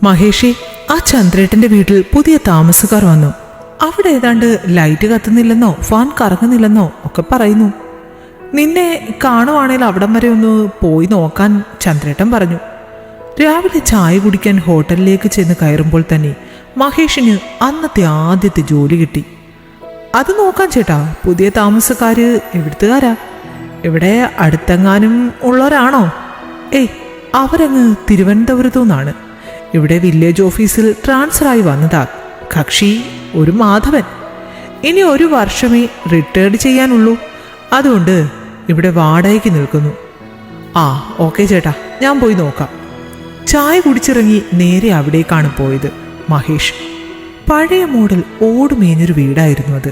മഹേഷേ, ആ ചന്ദ്രേട്ടന്റെ വീട്ടിൽ പുതിയ താമസക്കാർ വന്നു. അവിടെ ഏതാണ്ട് ലൈറ്റ് കത്തുന്നില്ലെന്നോ ഫാൻ കറങ്ങുന്നില്ലെന്നോ ഒക്കെ പറയുന്നു. നിന്നെ കാണുവാണെങ്കിൽ അവിടം വരെ ഒന്ന് പോയി നോക്കാൻ ചന്ദ്രേട്ടൻ പറഞ്ഞു. രാവിലെ ചായ കുടിക്കാൻ ഹോട്ടലിലേക്ക് ചെന്ന് കയറുമ്പോൾ തന്നെ മഹേഷിന് അന്നത്തെ ആദ്യത്തെ ജോലി കിട്ടി. അത് നോക്കാൻ ചേട്ടാ, പുതിയ താമസക്കാര് എവിടുത്തുകാരാ? ഇവിടെ അടുത്തെങ്ങാനും ഉള്ളവരാണോ? ഏയ്, അവരങ്ങ് തിരുവനന്തപുരത്തു നിന്നാണ്. ഇവിടെ വില്ലേജ് ഓഫീസിൽ ട്രാൻസ്ഫറായി വന്നതാ. കക്ഷി ഒരു മാധവൻ. ഇനി 1 വർഷമേ റിട്ടയർഡ് ചെയ്യാനുള്ളൂ. അതുകൊണ്ട് ഇവിടെ വാടകയ്ക്ക് നിൽക്കുന്നു. ആ ഓക്കെ ചേട്ടാ, ഞാൻ പോയി നോക്കാം. ചായ കുടിച്ചിറങ്ങി നേരെ അവിടേക്കാണ് പോയത് മഹേഷ്. പഴയ മോഡൽ ഓടുമേഞ്ഞൊരു വീടായിരുന്നു അത്.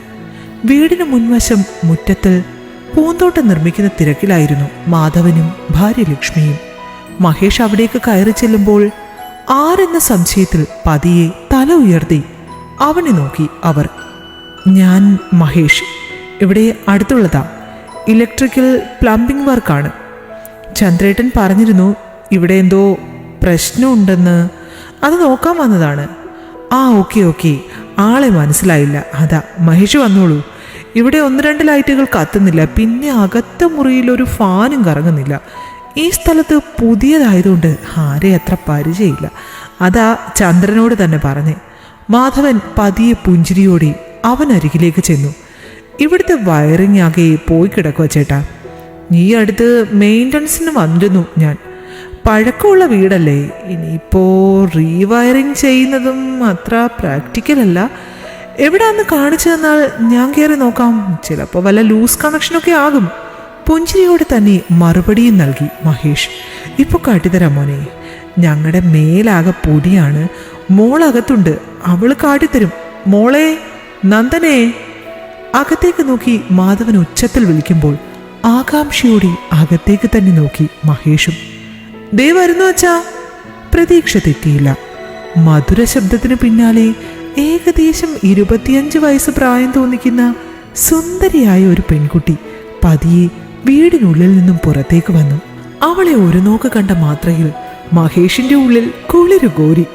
വീടിന് മുൻവശം മുറ്റത്തിൽ പൂന്തോട്ടം നിർമ്മിക്കുന്ന തിരക്കിലായിരുന്നു മാധവനും ഭാര്യ ലക്ഷ്മിയും. മഹേഷ് അവിടേക്ക് കയറി ചെല്ലുമ്പോൾ ആരെന്ന സംശയത്തിൽ പതിയെ തല ഉയർത്തി അവനെ നോക്കി അവർ. ഞാൻ മഹേഷ്, ഇവിടെ അടുത്തുള്ളതാ. ഇലക്ട്രിക്കൽ പ്ലംബിംഗ് വർക്കാണ്. ചന്ദ്രേട്ടൻ പറഞ്ഞിരുന്നു ഇവിടെ എന്തോ പ്രശ്നമുണ്ടെന്ന്. അത് നോക്കാൻ വന്നതാണ്. ആ ഓക്കെ, ആളെ മനസ്സിലായില്ല. അതാ മഹേഷ് വന്നോളൂ. ഇവിടെ 1-2 ലൈറ്റുകൾ കത്തുന്നില്ല. പിന്നെ അകത്ത മുറിയിൽ ഒരു ഫാനും കറങ്ങുന്നില്ല. ഈ സ്ഥലത്ത് പുതിയതായതുകൊണ്ട് ആരെ അത്ര പരിചയമില്ല. അതാ ചന്ദ്രനോട് തന്നെ പറഞ്ഞേ. മാധവൻ പതിയെ പുഞ്ചിരിയോടെ അവൻ അരികിലേക്ക് ചെന്നു. ഇവിടുത്തെ വയറിംഗ് ആകെ പോയി കിടക്കുക ചേട്ടാ. ഈ അടുത്ത് മെയിൻ്റനൻസിന് വന്നിരുന്നു ഞാൻ. പഴക്കമുള്ള വീടല്ലേ, ഇനിയിപ്പോൾ റീവയറിംഗ് ചെയ്യുന്നതും അത്ര പ്രാക്ടിക്കലല്ല. എവിടെയാന്ന് കാണിച്ചു തന്നാൽ ഞാൻ കയറി നോക്കാം. ചിലപ്പോൾ വല്ല ലൂസ് കണക്ഷനൊക്കെ ആകും. പുഞ്ചിരിയോടെ തന്നെ മറുപടിയും നൽകി മഹേഷ്. ഇപ്പോൾ കാട്ടിത്തരാം മോനെ. ഞങ്ങളുടെ മേലാകെ പൊടിയാണ്. മോളകത്തുണ്ട്, അവള് കാട്ടിത്തരും. മോളെ, നന്ദനെ. അകത്തേക്ക് നോക്കി മാധവൻ ഉച്ചത്തിൽ വിളിക്കുമ്പോൾ ആകാംക്ഷയോടെ അകത്തേക്ക് തന്നെ നോക്കി മഹേഷും. ദേ വരുന്നു അച്ഛാ. പ്രതീക്ഷ തെറ്റിയില്ല. മധുര ശബ്ദത്തിന് പിന്നാലെ ഏകദേശം 25 വയസ്സ് പ്രായം തോന്നിക്കുന്ന സുന്ദരിയായ ഒരു പെൺകുട്ടി പതിയെ വീടിനുള്ളിൽ നിന്നും പുറത്തേക്ക് വന്നു. അവളെ ഒരു നോക്ക് കണ്ട മാത്രയിൽ മഹേഷിന്റെ ഉള്ളിൽ കുളിരു കോരി.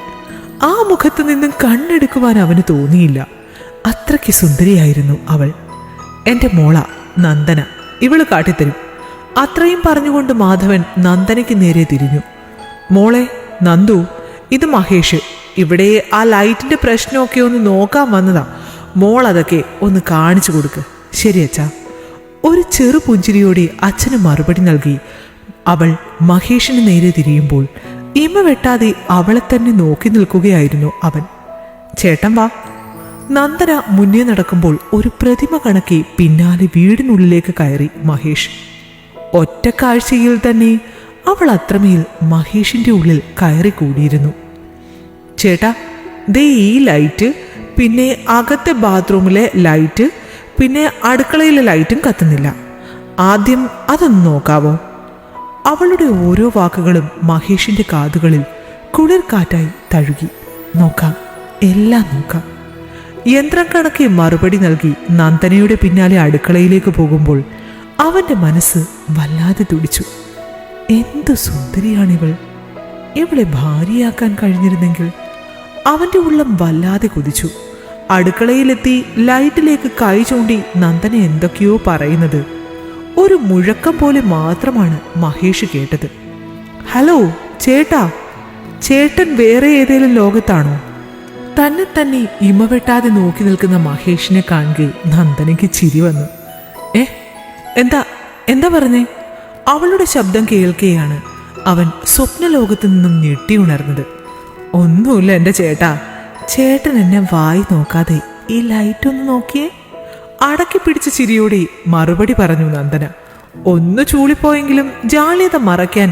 ആ മുഖത്തു നിന്നും കണ്ണെടുക്കുവാൻ അവന് തോന്നിയില്ല. അത്രയ്ക്ക് സുന്ദരിയായിരുന്നു അവൾ. എൻ്റെ മോള നന്ദന, ഇവള് കാട്ടിത്തരും. അത്രയും പറഞ്ഞുകൊണ്ട് മാധവൻ നന്ദനയ്ക്ക് നേരെ തിരിഞ്ഞു. മോളെ നന്ദു, ഇത് മഹേഷ്. ഇവിടെ ആ ലൈറ്റിന്റെ പ്രശ്നമൊക്കെ ഒന്ന് നോക്കാൻ വന്നതാ. മോൾ അതൊക്കെ ഒന്ന് കാണിച്ചു കൊടുക്ക്. ശരി അച്ഛാ. ഒരു ചെറു പുഞ്ചിരിയോടെ അച്ഛന് മറുപടി നൽകി അവൾ മഹേഷിന് നേരെ തിരിയുമ്പോൾ ഇമ വെട്ടാതെ അവളെ തന്നെ നോക്കി നിൽക്കുകയായിരുന്നു അവൻ. ചേട്ടൻ വാ. നന്ദന മുന്നേ നടക്കുമ്പോൾ ഒരു പ്രതിമ കണക്കി പിന്നാലെ വീടിനുള്ളിലേക്ക് കയറി മഹേഷ്. ഒറ്റ കാഴ്ചയിൽ തന്നെ അവൾ അത്രമേൽ മഹേഷിന്റെ ഉള്ളിൽ കയറി കൂടിയിരുന്നു. ചേട്ടാ, ദേ ഈ ലൈറ്റ്, പിന്നെ അകത്തെ ബാത്റൂമിലെ ലൈറ്റ്, പിന്നെ അടുക്കളയിലെ ലൈറ്റും കത്തുന്നില്ല. ആദ്യം അതൊന്ന് നോക്കാവോ? അവളുടെ ഓരോ വാക്കുകളും മഹേഷിന്റെ കാതുകളിൽ കുളിർ കാറ്റായി തഴുകി. നോക്കാം, എല്ലാം നോക്കാം. യന്ത്രം കണക്കെ മറുപടി നൽകി നന്ദനയുടെ പിന്നാലെ അടുക്കളയിലേക്ക് പോകുമ്പോൾ അവന്റെ മനസ്സ് വല്ലാതെ തുടിച്ചു. എന്തു സുന്ദരിയാണിവൾ! ഇവളെ ഭാര്യയാക്കാൻ കഴിഞ്ഞിരുന്നെങ്കിൽ. അവന്റെ ഉള്ളം വല്ലാതെ കുതിച്ചു. അടുക്കളയിലെത്തി ലൈറ്റിലേക്ക് കൈ ചൂണ്ടി നന്ദന എന്തൊക്കെയോ പറയുന്നത് ഒരു മുഴക്കം പോലെ മാത്രമാണ് മഹേഷ് കേട്ടത്. ഹലോ ചേട്ടാ, ചേട്ടൻ വേറെ ഏതെങ്കിലും ലോകത്താണോ? തന്നെ തന്നെ ഇമവെട്ടാതെ നോക്കി നിൽക്കുന്ന മഹേഷിനെ കാണുകെ നന്ദനയ്ക്ക് ചിരി വന്നു. എന്താ പറഞ്ഞേ? അവളുടെ ശബ്ദം കേൾക്കുകയാണ് അവൻ സ്വപ്നലോകത്തു നിന്നും ഞെട്ടി ഉണർന്നത്. ഒന്നുമില്ല എൻ്റെ ചേട്ടാ. ചേട്ടൻ എന്നെ വായി നോക്കാതെ ഈ ലൈറ്റ് ഒന്ന് നോക്കിയേ. അടക്കി പിടിച്ച ചിരിയോടെ മറുപടി പറഞ്ഞു നന്ദന. ഒന്ന് ചൂളിപ്പോയെങ്കിലും ജാള്യത മറയ്ക്കാൻ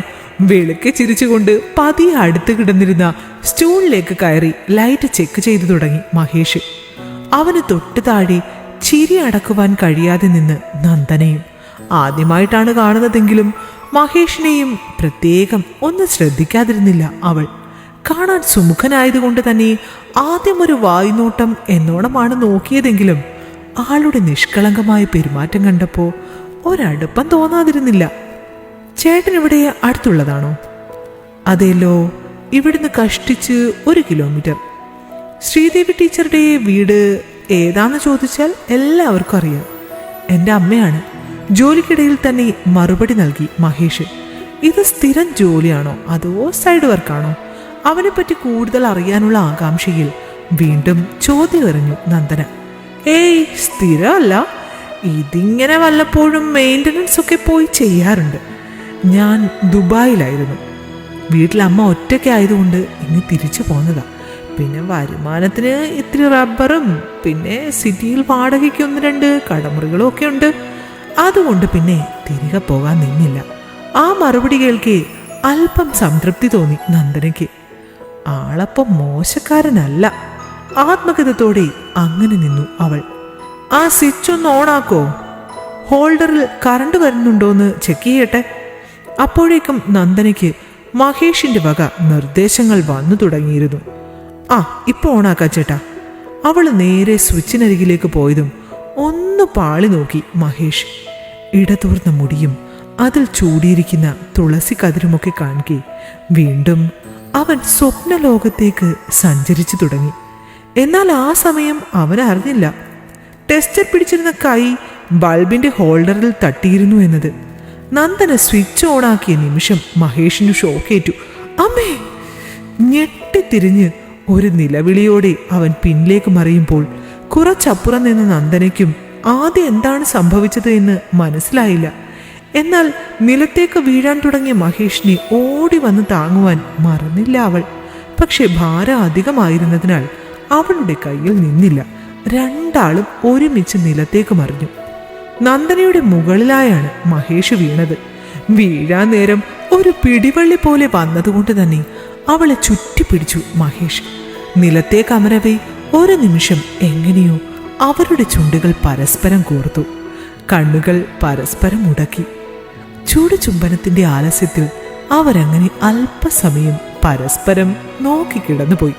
വെളുക്കെ ചിരിച്ചുകൊണ്ട് പതിയെ അടുത്ത് കിടന്നിരുന്ന സ്റ്റൂളിലേക്ക് കയറി ലൈറ്റ് ചെക്ക് ചെയ്തു തുടങ്ങി മഹേഷ്. അവന് തൊട്ട് താഴെ ചിരി അടക്കുവാൻ കഴിയാതെ നിന്ന് നന്ദനയും. ആദ്യമായിട്ടാണ് കാണുന്നതെങ്കിലും മഹേഷിനെയും പ്രത്യേകം ഒന്ന് ശ്രദ്ധിക്കാതിരുന്നില്ല അവൾ. കാണാൻ സുമുഖനായതുകൊണ്ട് തന്നെ ആദ്യം ഒരു വായ്നോട്ടം എന്നോണമാണ് നോക്കിയതെങ്കിലും ആളുടെ നിഷ്കളങ്കമായ പെരുമാറ്റം കണ്ടപ്പോൾ ഒരടുപ്പം തോന്നാതിരുന്നില്ല. ചേട്ടൻ ഇവിടെ അടുത്തുള്ളതാണോ? അതേലോ, ഇവിടുന്ന് കഷ്ടിച്ച് 1 കിലോമീറ്റർ. ശ്രീദേവി ടീച്ചറുടെ വീട് ഏതാന്ന് ചോദിച്ചാൽ എല്ലാവർക്കും അറിയാം. എൻ്റെ അമ്മയാണ്. ജോലിക്കിടയിൽ തന്നെ മറുപടി നൽകി മഹേഷ്. ഇത് സ്ഥിരം ജോലിയാണോ അതോ സൈഡ് വർക്കാണോ? അവനെപ്പറ്റി കൂടുതൽ അറിയാനുള്ള ആകാംക്ഷയിൽ വീണ്ടും ചോദ്യം എറിഞ്ഞു നന്ദന. ഏയ്, സ്ഥിരമല്ല. ഇതിങ്ങനെ വല്ലപ്പോഴും മെയിൻ്റനൻസ് ഒക്കെ പോയി ചെയ്യാറുണ്ട്. ഞാൻ ദുബായിലായിരുന്നു. വീട്ടിലമ്മ ഒറ്റയ്ക്കായതുകൊണ്ട് ഇനി തിരിച്ചു പോന്നതാ. പിന്നെ വരുമാനത്തിന് ഇത്തിരി റബ്ബറും പിന്നെ സിറ്റിയിൽ വാടകയ്ക്ക് 1-2 കടമുറികളും ഒക്കെ ഉണ്ട്. അതുകൊണ്ട് പിന്നെ തിരികെ പോകാൻ നിന്നില്ല. ആ മറുപടി കേൾക്കെ അല്പം സംതൃപ്തി തോന്നി നന്ദനയ്ക്ക്. ആളപ്പം മോശക്കാരനല്ല. ആത്മഗതത്തോടെ അങ്ങനെ നിന്നു അവൾ. ആ സ്വിച്ച് ഒന്ന് ഓണാക്കോ? ഹോൾഡറിൽ കറണ്ട് വരുന്നുണ്ടോന്ന് ചെക്ക് ചെയ്യട്ടെ. അപ്പോഴേക്കും നന്ദനയ്ക്ക് മഹേഷിന്റെ വക നിർദ്ദേശങ്ങൾ വന്നു തുടങ്ങിയിരുന്നു. ആ, ഇപ്പൊ ഓണാക്കാം ചേട്ടാ. അവൾ നേരെ സ്വിച്ചിനരികിലേക്ക് പോയതും ഒന്ന് പാളി നോക്കി മഹേഷ്. ഇടതൂർന്ന മുടിയും അതിൽ ചൂടിയിരിക്കുന്ന തുളസി കതിരുമൊക്കെ കാണുകെ വീണ്ടും അവൻ സ്വപ്നലോകത്തേക്ക് സഞ്ചരിച്ചു തുടങ്ങി. എന്നാൽ ആ സമയം അവൻ അറിഞ്ഞില്ല ടെസ്റ്റർ പിടിച്ചിരുന്ന കൈ ബൾബിന്റെ ഹോൾഡറിൽ തട്ടിയിരുന്നു എന്നത്. നന്ദന സ്വിച്ച് ഓണാക്കിയ നിമിഷം മഹേഷിന് ഷോക്കേറ്റു. അമ്മേ! ഞെട്ടിത്തിരിഞ്ഞ് ഒരു നിലവിളിയോടെ അവൻ പിന്നിലേക്ക് മറിയുമ്പോൾ കുറച്ചപ്പുറം നിന്ന് നന്ദനയ്ക്കും ആദ്യം എന്താണ് സംഭവിച്ചത് എന്ന് മനസ്സിലായില്ല. എന്നാൽ നിലത്തേക്ക് വീഴാൻ തുടങ്ങിയ മഹേഷിനെ ഓടി വന്ന് താങ്ങുവാൻ മറന്നില്ല അവൾ. പക്ഷെ ഭാരം അധികമായിരുന്നതിനാൽ അവളുടെ കയ്യിൽ നിന്നില്ല. രണ്ടാളും ഒരുമിച്ച് നിലത്തേക്ക് മറിഞ്ഞു. നന്ദനയുടെ മുകളിലായാണ് മഹേഷ് വീണത്. വീഴാൻ നേരം ഒരു പിടിവള്ളി പോലെ വന്നതുകൊണ്ട് തന്നെ അവളെ ചുറ്റിപ്പിടിച്ചു മഹേഷ്. നിലത്തേക്ക് അമരവേ ഒരു നിമിഷം എങ്ങനെയോ അവരുടെ ചുണ്ടുകൾ പരസ്പരം കോർത്തു. കണ്ണുകൾ പരസ്പരം മുടക്കി. ചുംബനത്തിന്റെ ആലസ്യത്തിൽ അവരങ്ങനെ അല്പസമയം പരസ്പരം നോക്കിക്കിടന്നുപോയി.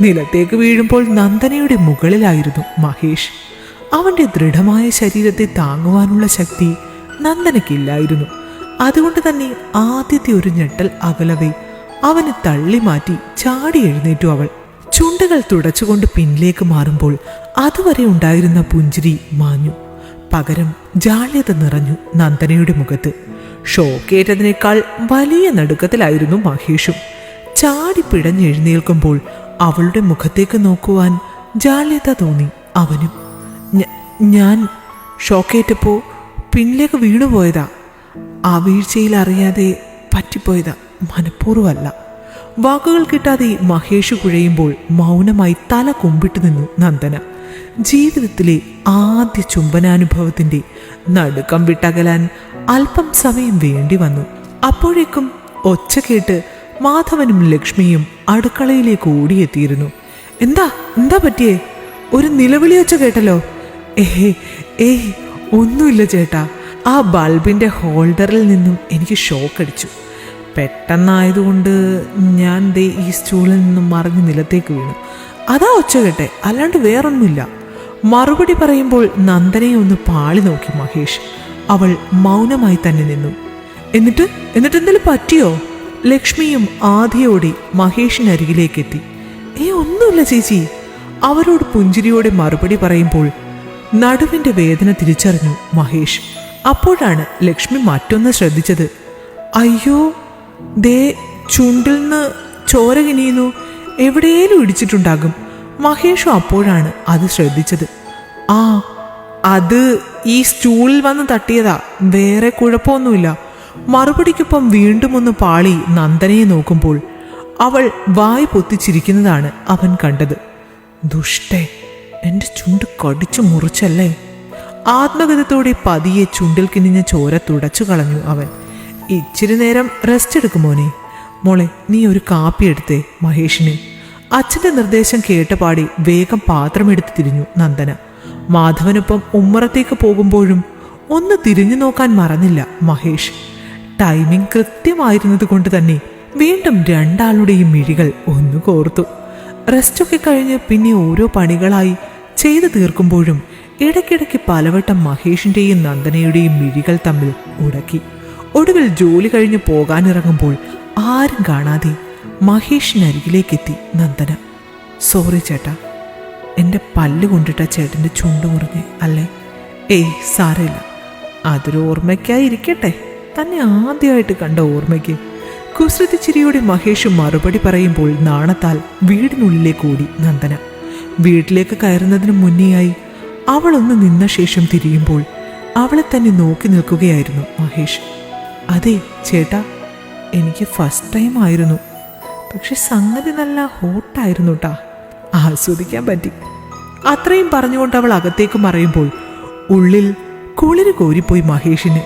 നിലത്തേക്ക് വീഴുമ്പോൾ നന്ദനയുടെ മുകളിലായിരുന്നു മഹേഷ്. അവന്റെ ദൃഢമായ ശരീരത്തെ താങ്ങുവാനുള്ള ശക്തി നന്ദനയ്ക്കില്ലായിരുന്നു. അതുകൊണ്ട് തന്നെ ആദ്യത്തെ ഒരു ഞെട്ടൽ അകലവേ അവനെ തള്ളി മാറ്റി ചാടി എഴുന്നേറ്റു അവൾ. ചുണ്ടുകൾ തുടച്ചുകൊണ്ട് പിന്നിലേക്ക് മാറുമ്പോൾ അതുവരെ ഉണ്ടായിരുന്ന പുഞ്ചിരി മാഞ്ഞു. പകരം ജാള്യത നിറഞ്ഞു നന്ദനയുടെ മുഖത്ത്. ഷോക്കേറ്റതിനേക്കാൾ വലിയ നടുക്കത്തിലായിരുന്നു മഹേഷും. ചാടി പിടഞ്ഞെഴുന്നേൽക്കുമ്പോൾ അവളുടെ മുഖത്തേക്ക് നോക്കുവാൻ ജാള്യത തോന്നി അവനും. ഞാൻ ഷോക്കേറ്റപ്പോ പിന്നിലേക്ക് വീണുപോയതാ. ആ വീഴ്ചയിൽ അറിയാതെ പറ്റിപ്പോയതാ, മനഃപൂർവ്വമല്ല. വാക്കുകൾ കിട്ടാതെ മഹേഷ് കുഴയുമ്പോൾ മൗനമായി തല കുമ്പിട്ട് നിന്നു നന്ദന. ജീവിതത്തിലെ ആദ്യ ചുംബനാനുഭവത്തിന്റെ നടുക്കം വിട്ടകലാൻ അല്പം സമയം വേണ്ടി വന്നു. അപ്പോഴേക്കും ഒച്ച കേട്ട് മാധവനും ലക്ഷ്മിയും അടുക്കളയിലേക്ക് ഓടിയെത്തിയിരുന്നു. എന്താ എന്താ പറ്റിയേ? ഒരു നിലവിളിയൊച്ച കേട്ടല്ലോ. ഏയ് ഒന്നുമില്ല ചേട്ടാ. ആ ബൾബിന്റെ ഹോൾഡറിൽ നിന്നും എനിക്ക് ഷോക്ക് അടിച്ചു. പെട്ടെന്നായതുകൊണ്ട് ഞാൻ ദേ ഈ സ്റ്റൂളിൽ നിന്നും മറിഞ്ഞ് നിലത്തേക്ക് വീണു. അതാ ഒച്ച കേട്ടെ, അല്ലാണ്ട് വേറൊന്നുമില്ല. മറുപടി പറയുമ്പോൾ നന്ദനയെ ഒന്ന് പാളി നോക്കി മഹേഷ്. അവൾ മൗനമായി തന്നെ നിന്നു. എന്നിട്ട് എന്തെങ്കിലും പറ്റിയോ? ലക്ഷ്മിയും ആദിയോടെ മഹേഷിനരികിലേക്കെത്തി. ഒന്നുമില്ല ചേച്ചി. അവരോട് പുഞ്ചിരിയോടെ മറുപടി പറയുമ്പോൾ നടുവിന്റെ വേദന തിരിച്ചറിഞ്ഞു മഹേഷ്. അപ്പോഴാണ് ലക്ഷ്മി മറ്റൊന്ന് ശ്രദ്ധിച്ചത്. അയ്യോ, ദേ ചുണ്ടിൽ നിന്ന് ചോര കിനിയുന്നു. എവിടെയേലും ഇടിച്ചിട്ടുണ്ടാകും. മഹേഷും അപ്പോഴാണ് അത് ശ്രദ്ധിച്ചത്. ആ, അത് ഈ സ്റ്റൂളിൽ വന്ന് തട്ടിയതാ, വേറെ കുഴപ്പമൊന്നുമില്ല. മറുപടിക്കൊപ്പം വീണ്ടും ഒന്ന് പാളി നന്ദനയെ നോക്കുമ്പോൾ അവൾ വായ് പൊത്തിച്ചിരിക്കുന്നതാണ് അവൻ കണ്ടത്. ദുഷ്ടേ, എൻ്റെ ചുണ്ട് കടിച്ചു മുറിച്ചല്ലേ. ആത്മഗതത്തോടെ പതിയെ ചുണ്ടിൽ കിനിഞ്ഞ ചോര തുടച്ചു കളഞ്ഞു അവൻ. ഇച്ചിരി നേരം റെസ്റ്റ് എടുക്കുമോനെ. മോളെ, നീ ഒരു കാപ്പി എടുത്തേ മഹേഷിന്. അച്ഛൻ്റെ നിർദ്ദേശം കേട്ടപാടി വേഗം പാത്രമെടുത്ത് തിരിഞ്ഞു നന്ദന. മാധവനൊപ്പം ഉമ്മറത്തേക്ക് പോകുമ്പോഴും ഒന്ന് തിരിഞ്ഞു നോക്കാൻ മറന്നില്ല മഹേഷ്. ടൈമിംഗ് കൃത്യമായിരുന്നത് കൊണ്ട് തന്നെ വീണ്ടും രണ്ടാളുടെയും മിഴികൾ ഒന്നു കോർത്തു. റെസ്റ്റൊക്കെ കഴിഞ്ഞ് പിന്നെ ഓരോ പണികളായി ചെയ്തു തീർക്കുമ്പോഴും ഇടയ്ക്കിടയ്ക്ക് പലവട്ടം മഹേഷിന്റെയും നന്ദനയുടെയും മിഴികൾ തമ്മിൽ ഉടക്കി. ഒടുവിൽ ജോലി കഴിഞ്ഞ് പോകാനിറങ്ങുമ്പോൾ ആരും കാണാതെ മഹേഷിനരികിലേക്കെത്തി നന്ദന. സോറി ചേട്ടാ, എൻ്റെ പല്ല് കൊണ്ടിട്ട ചേട്ടൻ്റെ ചുണ്ട് മുറിഞ്ഞ് അല്ലേ? ഏയ് സാരമില്ല, അതൊരു ഓർമ്മയ്ക്കായി ഇരിക്കട്ടെ, തന്നെ ആദ്യമായിട്ട് കണ്ട ഓർമ്മയ്ക്ക്. കുസൃതി ചിരിയോടെ മഹേഷ് മറുപടി പറയുമ്പോൾ നാണത്താൽ വീടിനുള്ളിലേക്ക് ഓടി നന്ദന. വീട്ടിലേക്ക് കയറുന്നതിന് മുന്നേയായി അവളൊന്ന് നിന്ന ശേഷം തിരിയുമ്പോൾ അവളെ തന്നെ നോക്കി നിൽക്കുകയായിരുന്നു മഹേഷ്. അതെ ചേട്ടാ, എനിക്ക് ഫസ്റ്റ് ടൈം ആയിരുന്നു, പക്ഷെ സംഗതി നല്ല ഹോട്ടായിരുന്നു ട്ടാ, ആസ്വദിക്കാൻ പറ്റി. അത്രയും പറഞ്ഞുകൊണ്ട് അവൾ അകത്തേക്ക് മറയുമ്പോൾ ഉള്ളിൽ കുളിര് കോരിപ്പോയി മഹേഷിന്.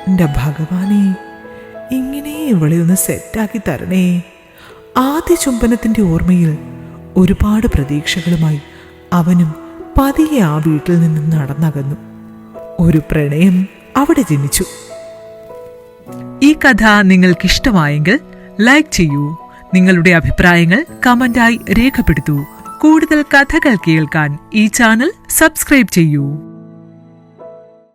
എൻ്റെ ഭഗവാനേ, ഇങ്ങനെ ഇവളെ ഒന്ന് സെറ്റാക്കി തരണേ. ആദ്യ ചുംബനത്തിൻ്റെ ഓർമ്മയിൽ ഒരുപാട് പ്രതീക്ഷകളുമായി അവനും പതിയെ ആ വീട്ടിൽ നിന്നും നടന്നകന്നു. ഒരു പ്രണയം അവിടെ ജനിച്ചു. ഈ കഥ നിങ്ങൾക്കിഷ്ടമായെങ്കിൽ ലൈക്ക് ചെയ്യൂ. നിങ്ങളുടെ അഭിപ്രായങ്ങൾ കമന്റായി രേഖപ്പെടുത്തൂ. കൂടുതൽ കഥകൾ കേൾക്കാൻ ഈ ചാനൽ സബ്സ്ക്രൈബ് ചെയ്യൂ.